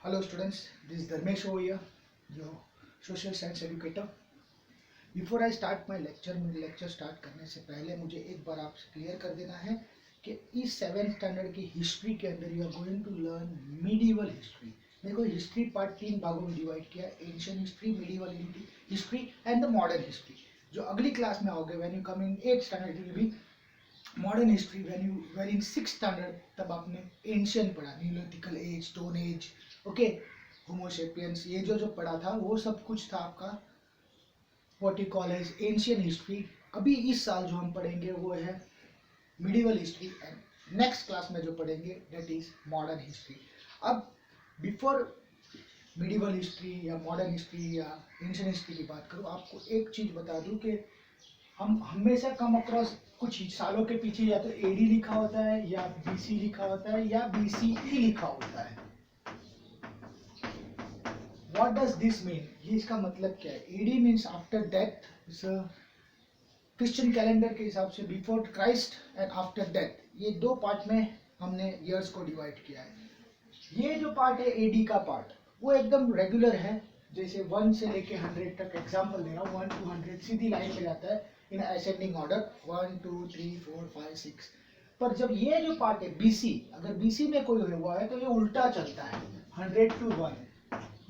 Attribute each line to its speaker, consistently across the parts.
Speaker 1: Hello students, this is Dharmesh over here, your social science educator. Before I start my lecture, मुझे lecture start करने से पहले मुझे एक बार आपसे क्लियर कर देना है कि इस 7th स्टैंडर्ड की हिस्ट्री के अंदर you are going to learn medieval history. देखो हिस्ट्री पार्ट 3 भागों में डिवाइड किया है, ancient history, medieval history and the modern history. जो अगली क्लास में आओगे when you come in 8th standard it will be modern history. When you were in 6th standard तब आपने एंशिएंट पढ़ा, neolithic age, stone age, okay, homo sapiens, ये जो पढ़ा था वो सब कुछ था आपका what you call as ancient history. अभी इस साल जो हम पढ़ेंगे वो है medieval history and next class में जो पढ़ेंगे दैट इज मॉडर्न हिस्ट्री. अब बिफोर मिडिवल हिस्ट्री या मॉडर्न हिस्ट्री या एंशिएंट हिस्ट्री की बात करूँ, आपको एक चीज बता दूं कि हम हमेशा कम अक्रॉस कुछ सालों के पीछे या तो एडी लिखा होता है या बीसी लिखा होता है या बीसीई लिखा होता है. What does this mean? ये इसका मतलब क्या है? AD means after death. Christian calendar के हिसाब से before Christ and after death, ये दो पार्ट में हमने ईयर्स को डिवाइड किया है. ये जो पार्ट है एडी का पार्ट वो एकदम रेगुलर है, जैसे 1 से लेके 100 तक. एग्जांपल दे रहा हूँ, 1 to 100 सीधी लाइन पे जाता है इन असेंडिंग ऑर्डर 1 2 3 4 5 6. पर जब ये जो पार्ट है बीसी, अगर बीसी में कोई हुआ है तो ये उल्टा चलता है 100 to 1.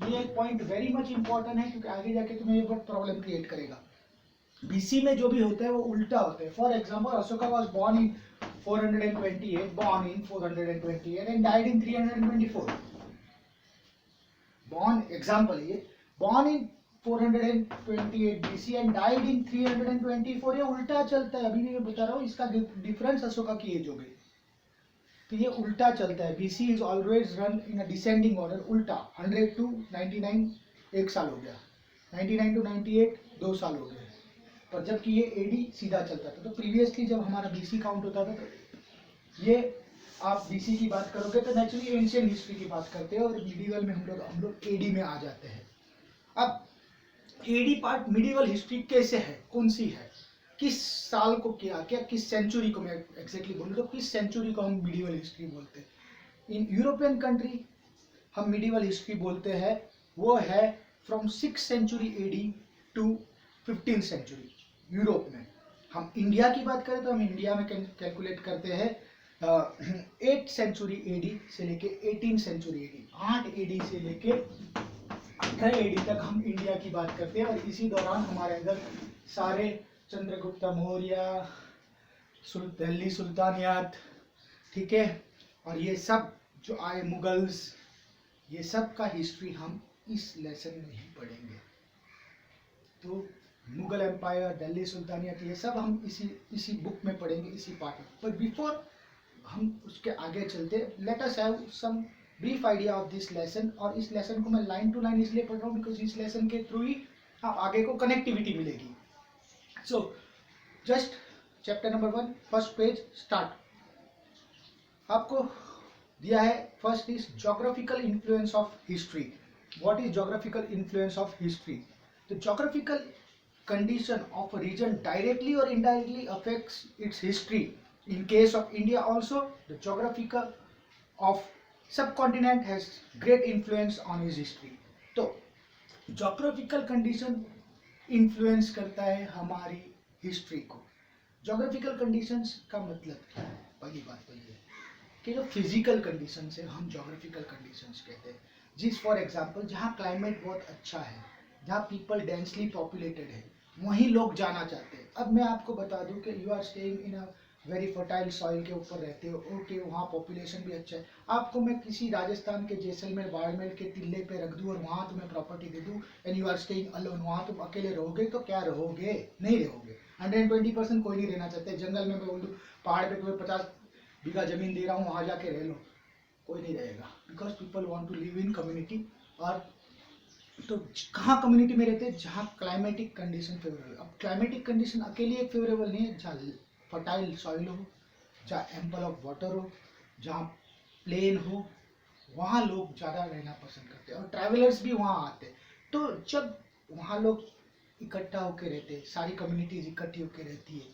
Speaker 1: ये एक पॉइंट वेरी मच इंपॉर्टेंट है क्योंकि आगे जाके तुम्हें ये बहुत प्रॉब्लम क्रिएट करेगा. बीसी में जो भी होता है वो उल्टा होता है. For example Ashoka was born in 428 and died in 324. born example ये born in 428 BC and died in 324, ये उल्टा चलता है. अभी भी मैं बता रहा हूँ इसका डिफरेंस अशोका की एज हो गई तो ये उल्टा चलता है. BC is always run in a descending order, उल्टा. 100 to 99 एक साल हो गया, 99 to 98 2 साल हो गए. पर जबकि ये एडी सीधा चलता था. तो प्रीवियसली जब हमारा BC काउंट होता था तो ये आप BC की बात करोगे तो नेचुरली एंशिएंट हिस्ट्री की बात करते हैं और मिडिवल में हम लोग एडी में आ जाते हैं. अब एडी पार्ट मिडिवल हिस्ट्री कैसे है, कौन सी है, किस साल को किया, क्या किस सेंचुरी को, मैं एग्जैक्टली बोलूँ तो किस सेंचुरी को हम मिडिवल हिस्ट्री बोलते हैं. इन यूरोपियन कंट्री हम मिडिवल हिस्ट्री बोलते हैं वो है from 6th century AD to 15th century Europe में. हम इंडिया की बात करें तो हम इंडिया में कैलकुलेट करते हैं 8th सेंचुरी एडी से लेके 18th सेंचुरी एडी. 8 एडी से लेके 18 एडी तक हम इंडिया की बात करते हैं. और इसी दौरान हमारे अंदर सारे चंद्रगुप्त मौर्य, दिल्ली सुल्तानियत, ठीक है, और ये सब जो आए मुगल्स, ये सब का हिस्ट्री हम इस लेसन में ही पढ़ेंगे. तो मुगल एम्पायर, दिल्ली सुल्तानियत, ये सब हम इसी बुक में पढ़ेंगे, इसी पार्ट में. पर बिफोर हम उसके आगे चलते, let us have some brief idea of this lesson. और इस लेसन को मैं लाइन टू लाइन इसलिए पढ़ रहा हूँ बिकॉज इस लेसन के थ्रू ही आप आगे को कनेक्टिविटी मिलेगी. So just chapter number 1 first page start. आपको दिया है first is geographical influence of history. What is geographical influence of history? The geographical condition of a region directly or indirectly affects its history. In case of India also, the geography of subcontinent has great influence on its history. तो geographical condition influence करता है हमारी history को. geographical conditions का मतलब क्या है? पहली बात तो ये कि जो physical conditions है हम geographical conditions कहते हैं. जिस फॉर एग्जाम्पल जहाँ क्लाइमेट बहुत अच्छा है, जहाँ पीपल डेंसली पॉपुलेटेड है, वहीं लोग जाना चाहते हैं. अब मैं आपको बता दूं कि you are staying in a very fertile soil के ऊपर रहते हो, ओके, वहाँ पॉपुलेशन भी अच्छा है. आपको मैं किसी राजस्थान के जैसलमेर बाड़मेर के टिल्ले पे रख दूं और वहाँ तुम्हें प्रॉपर्टी दे दूं and you are staying alone, वहाँ तुम अकेले रहोगे तो क्या रहोगे? नहीं रहोगे. 120% कोई नहीं रहना चाहते. जंगल में मैं बोल दूँ पहाड़ पे तुम्हें 50 बीघा जमीन दे रहा हूँ, वहाँ जाके रह लो, कोई नहीं रहेगा. Because people want to live in community. और तो कहाँ कम्युनिटी में रहते हैं? जहाँ क्लाइमेटिक कंडीशन फेवरेबल. अब क्लाइमेटिक कंडीशन अकेले एक फेवरेबल नहीं है. जहाँ फर्टाइल सॉइल हो, जहाँ एम्पल ऑफ वाटर हो, जहाँ प्लेन हो, वहाँ लोग ज़्यादा रहना पसंद करते हैं और ट्रैवलर्स भी वहाँ आते हैं. तो जब वहाँ लोग इकट्ठा होकर रहते हैं, सारी कम्युनिटीज इकट्ठी होकर रहती है,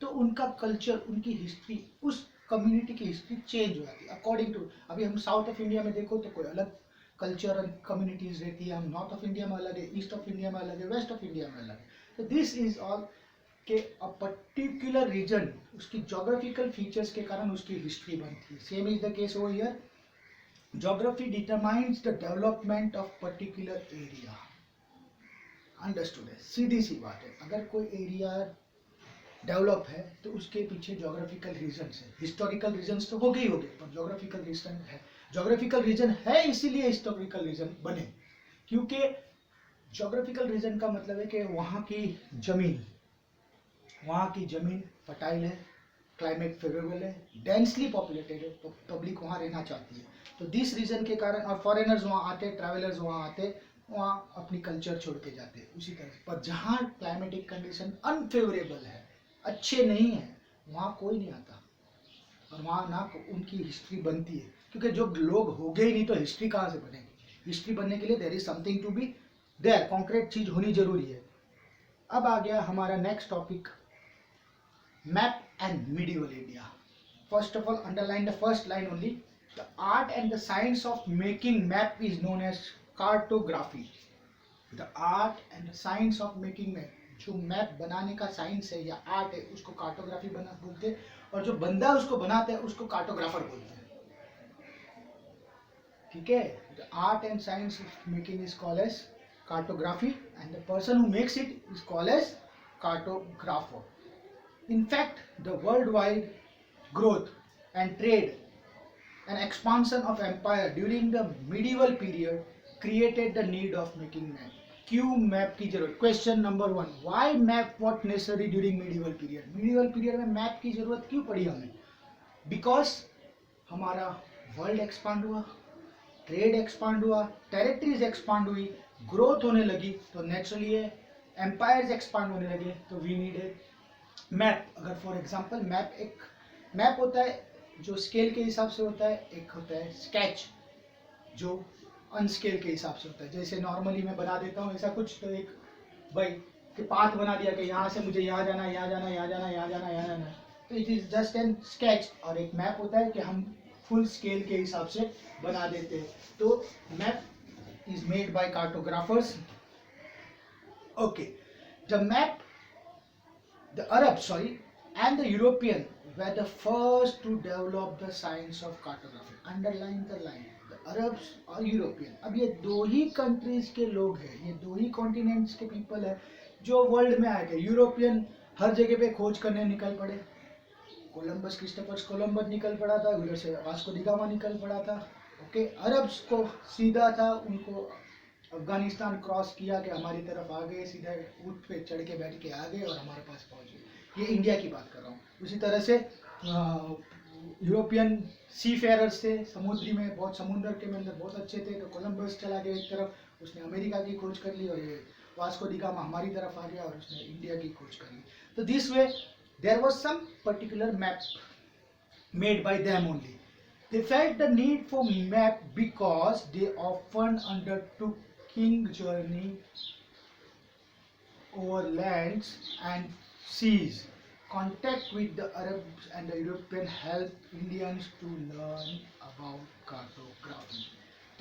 Speaker 1: तो उनका कल्चर, उनकी हिस्ट्री, उस कम्युनिटी की हिस्ट्री चेंज हो जाती है अकॉर्डिंग टू. अभी हम साउथ ऑफ इंडिया में देखो तो कोई अलग कल्चर एंड कम्युनिटीज रहती है, हम नॉर्थ ऑफ इंडिया में अलग है, ईस्ट ऑफ इंडिया में अलग है, वेस्ट ऑफ इंडिया में अलग है. तो दिस इज ऑल के अ पर्टिकुलर रीजन उसकी जोग्राफिकल फीचर्स के कारण उसकी हिस्ट्री बनती है. Same is the case over here. Geography determines the development of particular area. Understood है, सीधी सी बात है. अगर कोई एरिया डेवलप है तो उसके पीछे जोग्राफिकल रीजन्स है. हिस्टोरिकल रीजन्स तो हो गए पर जोग्राफिकल रीजन है. जोग्राफिकल रीजन है इसीलिए हिस्टोरिकल रीजन बने, क्योंकि जोग्राफिकल रीजन का मतलब है कि वहाँ की जमीन फर्टाइल है, क्लाइमेट फेवरेबल है, डेंसली पॉपुलेटेड है, तो पब्लिक वहाँ रहना चाहती है. तो दिस रीजन के कारण, और फॉरेनर्स वहाँ आते, ट्रैवलर्स वहाँ आते, वहाँ अपनी कल्चर छोड़ के जाते हैं. उसी तरह पर जहाँ क्लाइमेटिक कंडीशन अनफेवरेबल है, अच्छे नहीं है, वहाँ कोई नहीं आता और वहाँ ना उनकी हिस्ट्री बनती है, क्योंकि जो लोग हो गए ही नहीं तो हिस्ट्री कहाँ से बनेगी. हिस्ट्री बनने के लिए there is something to be there, concrete चीज होनी जरूरी है. अब आ गया हमारा next topic, map and medieval India. First of all underline the first line only. The art and the science of making map is known as cartography. The art and the science of making map, जो map बनाने का science है या art है उसको cartography बना बोलते हैं, और जो बंदा उसको बनाता है उसको कार्टोग्राफर बोलते हैं. ठीक है. The art and science of making is called as cartography and the person who makes it is called as cartographer. In fact, the worldwide growth and trade and expansion of empire during the medieval period created the need of making map. क्यों map की जरूरत? Question number 1, why map what necessary during medieval period? medieval period में map की जरूरत क्यों पड़ी हमें? Because हमारा वर्ल्ड एक्सपांड हुआ, ट्रेड एक्सपांड हुआ, टेरिटरीज एक्सपांड हुई, ग्रोथ होने लगी, तो नेचुरली एम्पायर्स एक्सपांड होने लगे, तो वी नीडेड मैप. अगर फॉर एग्जांपल मैप होता है जो स्केल के हिसाब से होता है, एक होता है स्केच जो अनस्केल के हिसाब से होता है. जैसे नॉर्मली मैं बना देता हूँ ऐसा कुछ, तो एक भाई के पाथ बना दिया कि यहाँ से मुझे यहाँ जाना, यहाँ जाना, यहाँ जाना, यहाँ जाना, यहाँ जाना, तो it is just an sketch. और एक मैप होता है कि हम फुल स्केल के हिसाब से बना देते हैं. तो map is made by cartographers. Okay. The map, the Arabs and the European were the first to develop the science of cartography. Underline the line, the Arabs और European. अब ये दो ही कंट्रीज के लोग हैं, ये दो ही कॉन्टिनेंट्स के पीपल है जो वर्ल्ड में आए थे. यूरोपियन हर जगह पे खोज करने निकल पड़े. कोलंबस, क्रिस्टोफर कोलंबस निकल पड़ा था, उधर से वास्को डी गामा निकल पड़ा था. ओके. अरब्स को सीधा था, उनको अफगानिस्तान क्रॉस किया कि हमारी तरफ आ गए, सीधा ऊँट पे चढ़ के बैठ के आ गए और हमारे पास पहुंच गए. ये इंडिया की बात कर रहा हूँ. उसी तरह से यूरोपियन सी फेयरर्स थे, समुद्री में बहुत, समुद्र के अंदर बहुत अच्छे थे, तो कोलंबस चला गया एक तरफ, उसने अमेरिका की खोज कर ली, और ये वास्को डी गामा हमारी तरफ आ गया और उसने इंडिया की खोज कर ली. तो this way there was some particular map made by them only. They felt the need for map because they often undertook journey over lands and seas. Contact with the Arabs and the European helped Indians to learn about cartography.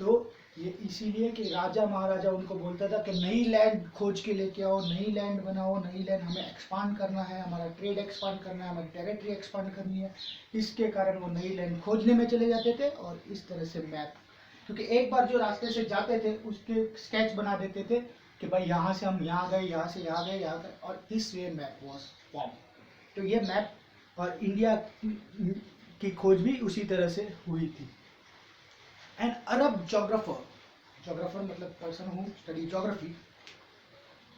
Speaker 1: तो ये इसीलिए कि राजा महाराजा उनको बोलता था कि नई land खोज के लेके आओ, नई लैंड बनाओ, नई लैंड हमें एक्सपांड करना है, हमारा ट्रेड एक्सपांड करना है, हमारी टेरिटरी एक्सपांड करनी है. इसके कारण वो नई लैंड खोजने में चले जाते थे और इस तरह से मैप, क्योंकि एक बार जो रास्ते से जाते थे उसके स्केच बना देते थे कि भाई यहाँ से हम यहाँ गए, यहाँ से यहाँ गए, यहाँ गए, और this way map was form. तो ये मैप और इंडिया की खोज भी उसी तरह से हुई थी. एन अरब जोग्राफर मतलब person who study geography,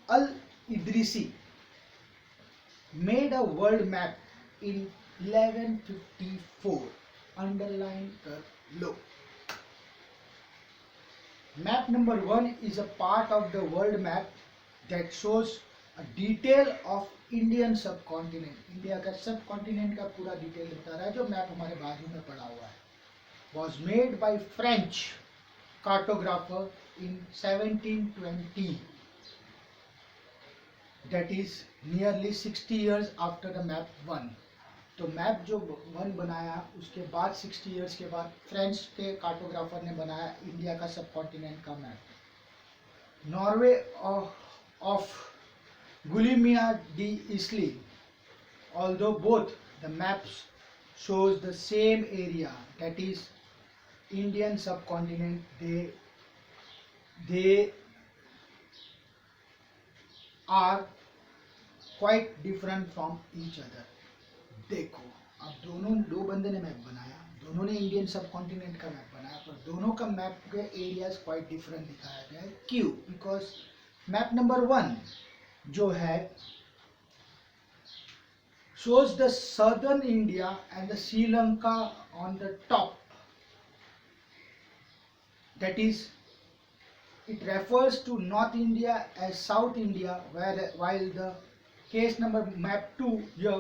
Speaker 1: al Idrisi made a world map in 1154. Underline कर लो. Map number 1 is a part of the world map that shows a detail of Indian subcontinent. India का subcontinent का पूरा detail बता रहा है, जो map हमारे बाजू में पड़ा हुआ है. Was made by French cartographer in 1720. That is nearly 60 years after the map 1. तो मैप जो वन बनाया उसके बाद 60 इयर्स के बाद फ्रेंच के कार्टोग्राफर ने बनाया इंडिया का सब कॉन्टिनेंट का मैप। नॉर्वे of Guillaume de Lisle, although both the maps shows the same area, that is Indian subcontinent, they are quite different from each other। देखो अब दो बंदे ने मैप बनाया, दोनों ने इंडियन सब कॉन्टिनेंट का मैप बनाया, पर दोनों का मैप के एरियाज क्वाइट डिफरेंट दिखाया गया है। क्यों? बिकॉज मैप नंबर 1 जो है shows the southern India and the Sri Lanka on the top, that is it refers to North India as South India, while the case number map 2 here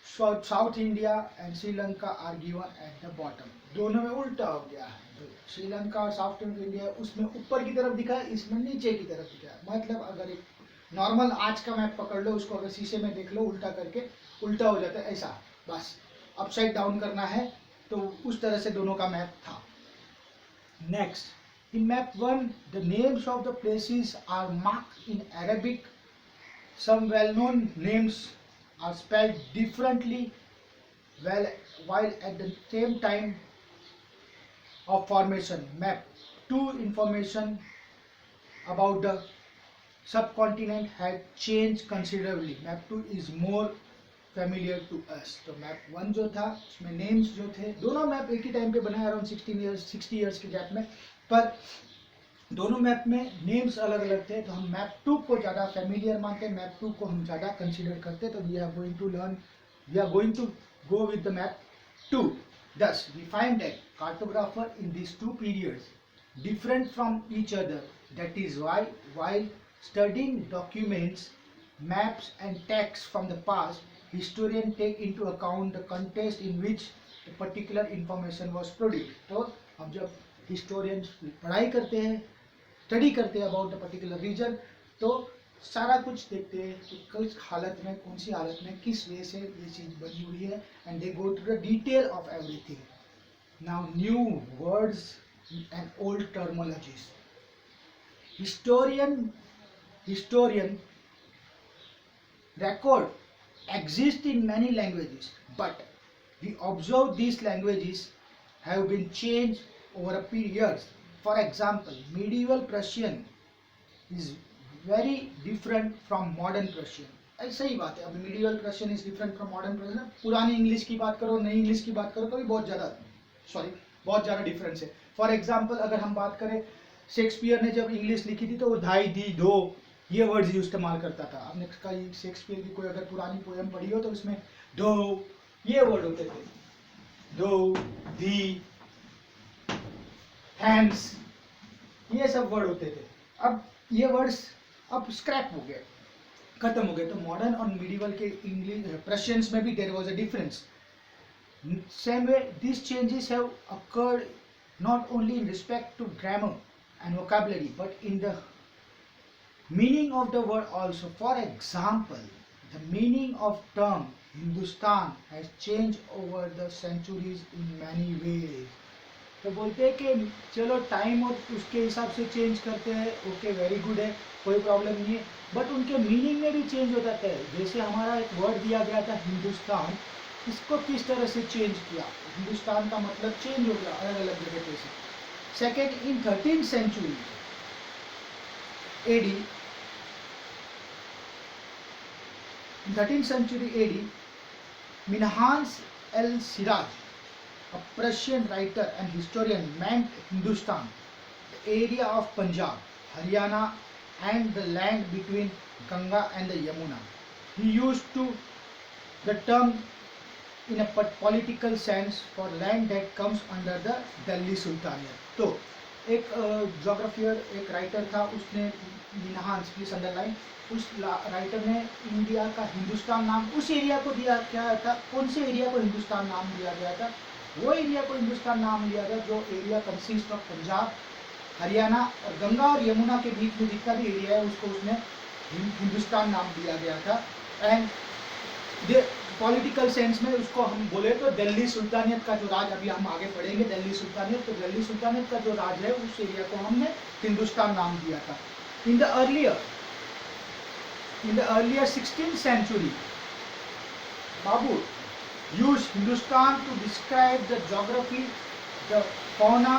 Speaker 1: South India and Sri Lanka are given at the bottom। दोनों में उल्टा हो गया है, जो श्रीलंका और south India उसमें ऊपर की तरफ दिखा है, इसमें नीचे की तरफ दिखा है। मतलब अगर एक नॉर्मल आज का मैप पकड़ लो, उसको अगर शीशे में देख लो उल्टा करके, उल्टा हो जाता है ऐसा, बस अपसाइड डाउन करना है, तो उस तरह से दोनों का मैप था। Next, in map 1 the names of the places are marked in Arabic, some well known names are spelled differently, while at the same time of formation map 2 information about the subcontinent had changed considerably। map 2 is more familiar to us। तो map 1 जो था उसमें names जो थे, दोनों map एक ही time पे बनाए अराउंड 60 इयर्स के गैप में, पर दोनों मैप में नेम्स अलग अलग थे, तो हम मैप 2 को ज़्यादा फेमिलियर मानते हैं, मैप 2 को हम ज़्यादा कंसीडर करते हैं। तो we are going to go with the map 2। thus we find that cartographer in these two periods different from each other। that is why while studying documents, maps and texts from the past, historians take into account the context in which a particular information was produced। तो हम जब historians पढ़ाई करते हैं, study करते हैं about the particular reason, तो सारा कुछ देखते हैं कि किस हालत में, कौन सी हालत में, किस वे से ये चीज़ बनी हुई है, and they go to the detail of everything. Now new words and old terminologies. Historian record exist in many languages, but we observe these languages have been changed over a period। For example, medieval Persian is very different from modern Persian। ऐसा ही बात है, अब medieval Persian is different from modern Persian। पुरानी English की बात करो, नई English की बात करो, तो भी बहुत ज़्यादा डिफरेंस है। फॉर एग्जाम्पल अगर हम बात करें, शेक्सपियर ने जब इंग्लिश लिखी थी तो वो धाई, दी, दो ये वर्ड्स इस्तेमाल करता था। आपने कई शेक्सपियर की कोई अगर पुरानी पोएम पढ़ी हो तो उसमें दो ये वर्ड होते थे, दो, दी, हैंड्स, ये सब वर्ड होते थे। अब ये वर्ड्स अब स्क्रैप हो गए, खत्म हो गए। तो मॉडर्न और मिडिवल के इंग्लिश प्रशियंस में भी there was a difference. Same way this changes have occurred not only in respect to grammar and vocabulary but in the meaning of the word also। For example, the meaning of term Hindustan has changed over the centuries in many ways। तो बोलते हैं कि चलो time और उसके हिसाब से change करते हैं, ओके वेरी गुड है, कोई प्रॉब्लम नहीं है, बट उनके मीनिंग में भी चेंज हो जाता है। जैसे हमारा एक वर्ड दिया गया था हिंदुस्तान, इसको किस तरह से चेंज किया, हिंदुस्तान का मतलब चेंज हो गया अलग अलग जगह पे से। Second, in 13th century AD, in 13th century AD, Minhas al-Siraj, a Persian writer and historian, meant Hindustan, the area of Punjab, Haryana and the land between Ganga and the Yamuna। He used the term in a political sense for land that comes under the Delhi Sultanate। तो एक जोग्राफियर, एक writer था, उसने Minhas, please underline, उस writer ने India का हिंदुस्तान नाम उस एरिया को दिया क्या था, कौन से एरिया को हिंदुस्तान नाम दिया गया था, वो एरिया को हिंदुस्तान नाम दिया गया जो area consist of Punjab, Haryana और गंगा और यमुना के बीच में जितना भी एरिया है उसको उसने हिंदुस्तान नाम दिया गया था। एंड पॉलिटिकल सेंस में उसको हम बोले तो दिल्ली सुल्तानियत का जो राज, अभी हम आगे पढ़ेंगे दिल्ली सुल्तानियत, तो दिल्ली सुल्तानियत का जो राज है उस एरिया को हमने हिंदुस्तान नाम दिया था। In the earlier 16th century, Babur used Hindustan to describe the geography, the fauna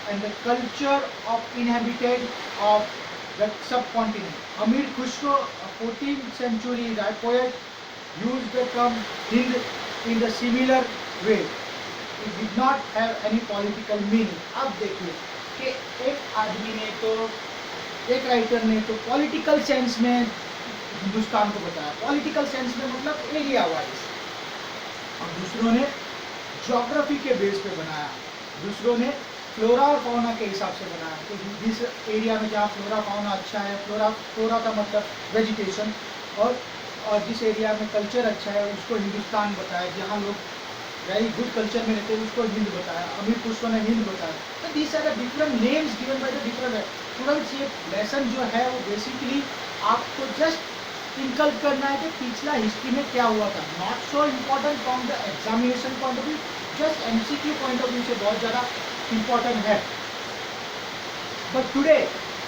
Speaker 1: and the culture of inhabited of the subcontinent. Amir Khusro, a 14th century poet, used the term Hind in the similar way. It did not have any political meaning. अब देखिए कि एक आदमी ने तो, एक writer ने तो पॉलिटिकल सेंस में हिंदुस्तान को बताया, पॉलिटिकल सेंस में मतलब एरिया वाइज, और दूसरों ने ज्योग्राफी के बेस पे बनाया, दूसरों ने फ्लोरा और फौना के हिसाब से बनाया। तो जिस एरिया में जहाँ फ्लोरा फौना अच्छा है, फ्लोरा का मतलब वेजिटेशन, और जिस एरिया में कल्चर अच्छा है उसको हिंदुस्तान बताया, जहाँ लोग वेरी गुड कल्चर में रहते हैं उसको हिंद बताया, अमीर खुसरो ने हिंद बताया। तो these are the different names given by the different students. ये लेसन जो है वो बेसिकली आपको जस्ट इनकल्प करना है कि पिछला हिस्ट्री में क्या हुआ था, not so important from the examination point of view, just MCQ point of view से बहुत ज़्यादा इम्पोर्टेंट है। But today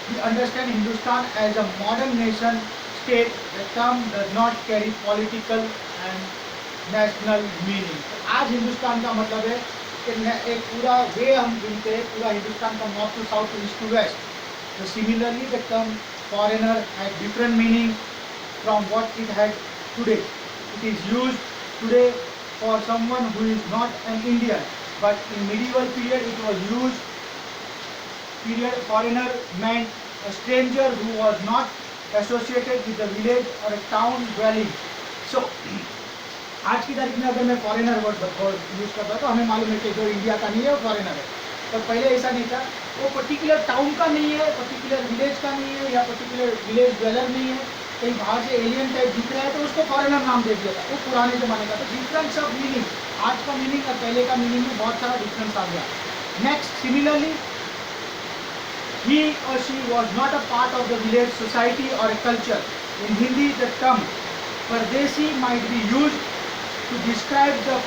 Speaker 1: we understand Hindustan as a modern nation state, the term does not carry political and national meaning. आज हिंदुस्तान का मतलब है कि एक पूरा वे हम गिनते हैं, पूरा हिंदुस्तान का north to south, east to west. तो similarly the term foreigner has different meaning from what it had today. It is used today for someone who is not an Indian, but in medieval period it was used, foreigner meant a stranger who was not associated with the village or a town dwelling. So आज की तारीख में अगर मैं foreigner word use करता तो हमें मालूम है कि जो इंडिया का नहीं है वो फॉरेनर है, पर पहले ऐसा नहीं था, वो पर्टिकुलर टाउन का नहीं है, पर्टिकुलर विलेज का नहीं है, या पर्टिकुलर विलेज ड्वेलर नहीं है, कहीं बाहर से एलियन टाइप दिख रहा है तो उसको फॉरेनर नाम दे दिया था, वो पुराने जमाने का। तो डिफरेंस ऑफ मीनिंग, आज का मीनिंग और पहले का मीनिंग में बहुत सारा डिफरेंस आ गया। Next, similarly he or she was not a part of the village society or a culture. In Hindi, the term Pardesi might be used to describe the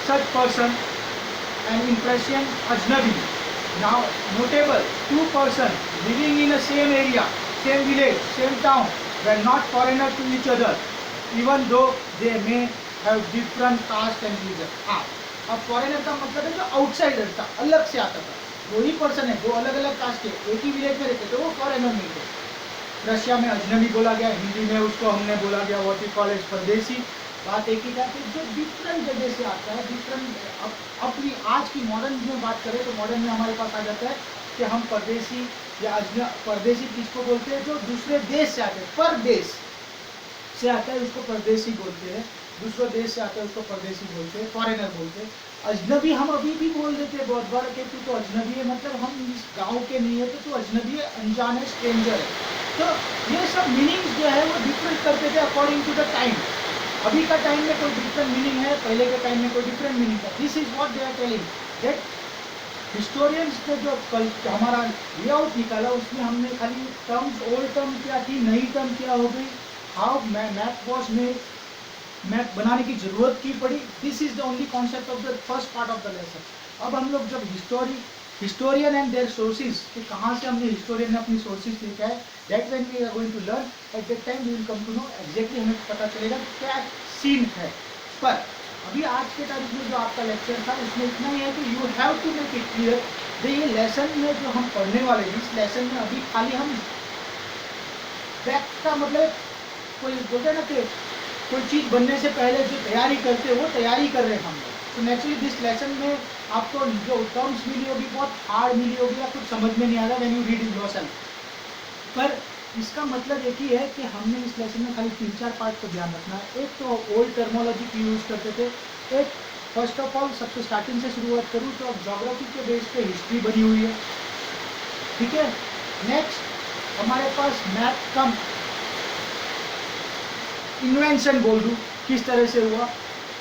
Speaker 1: such person, an impression Ajnabi. Now, notable, two persons living in the same area, same village, same town, were not foreigner to each other, even though they may have different caste and religion. हाँ, अब foreigner का मतलब है जो outsider था, अलग से आता था। वही पर्सन है जो अलग अलग कास्ट के एक ही विलेज में रहते थे, वो फॉरेनर नहीं थे। रशिया में अजनबी बोला गया, हिंदी में उसको हमने बोला गया व्हाट वी कॉल एज परदेसी। बात एक ही था कि जो डिफरेंट जगह से आता है, डिफरेंट। अपनी आज की मॉडर्न में बात करें तो मॉडर्न में हमारे पास आ जाता है कि हम परदेसी या परदेसी किसको बोलते हैं, जो दूसरे देश से आते हैं, परदेश से आता है उसको परदेसी बोलते हैं, दूसरे देश से आता है उसको परदेसी बोलते हैं, फॉरेनर बोलते हैं। अजनबी हम अभी भी बोल देते हैं बहुत बार कि तू तो अजनबी है, मतलब हम इस गांव के नहीं है तो तू अजनबी है, अनजान है, स्ट्रेंजर है। तो ये सब मीनिंग्स जो है वो डिफरेंट करते थे अकॉर्डिंग टू द टाइम। अभी का टाइम में कोई डिफरेंट मीनिंग है, पहले के टाइम में कोई डिफरेंट मीनिंग था। This is what they are telling that historians ने जो हमारा लेआउट निकाला उसमें हमने खाली टर्म्स, ओल्ड टर्म क्या थी, नई टर्म क्या हो गई, how map was made, map बनाने की जरूरत की पड़ी। This is the only concept of the first part of the lesson. अब हम लोग जब हिस्टोरियन एंड देयर सोर्सेज, कि कहाँ से हमने हिस्टोरियन ने अपनी सोर्सेज लिखा है, that when we are going to learn at that time we will come to know exactly, हमें पता चलेगा क्या सीन है। पर अभी आज के तारीख में जो आपका लेक्चर था उसमें इतना ही है कि you have to make it clear कि ये लेसन में जो हम पढ़ने वाले हैं, इस लेसन में अभी खाली हम फैक्ट का मतलब कोई बोलते हैं ना कि कोई चीज़ बनने से पहले जो तैयारी करते हैं वो तैयारी कर रहे हैं हम लोग। तो नेचुरली दिस लेसन में आपको जो टर्म्स मिली होगी बहुत हार्ड मिली होगी या कुछ समझ में नहीं आ रहा when you read in yourself. पर इसका मतलब एक ही है कि हमने इस लेसन में खाली 3-4 पार्ट को ध्यान रखना है। एक तो ओल्ड टर्मोलॉजी की यूज़ करते थे, एक फर्स्ट ऑफ ऑल सबसे स्टार्टिंग से शुरुआत करूँ तो अब ज्योग्राफी के बेस पे हिस्ट्री बनी हुई है, ठीक है। नेक्स्ट हमारे पास मैप कम इन्वेंशन बोल दूँ, किस तरह से हुआ,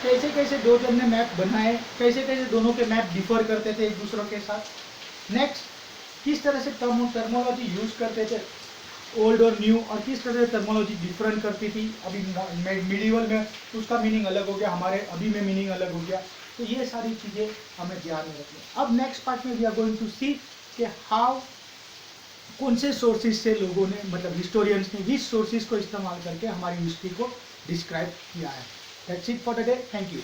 Speaker 1: कैसे कैसे दो जन ने मैप बनाए, कैसे कैसे दोनों के मैप डिफर करते थे एक दूसरों के साथ। नेक्स्ट किस तरह से टर्मोलॉजी यूज करते थे ओल्ड और न्यू, और किस तरह से टर्मोलॉजी डिफरेंट करती थी। अभी मिडिवल में उसका मीनिंग अलग हो गया, हमारे अभी में मीनिंग अलग हो गया। तो ये सारी चीज़ें हमें ध्यान में रखनी। अब नेक्स्ट पार्ट में वी आर गोइंग टू सी कि हाउ, कौन से सोर्सेज से लोगों ने, मतलब हिस्टोरियंस ने विच सोर्सेज को इस्तेमाल करके हमारी हिस्ट्री को डिस्क्राइब किया है। That's it for today, thank you.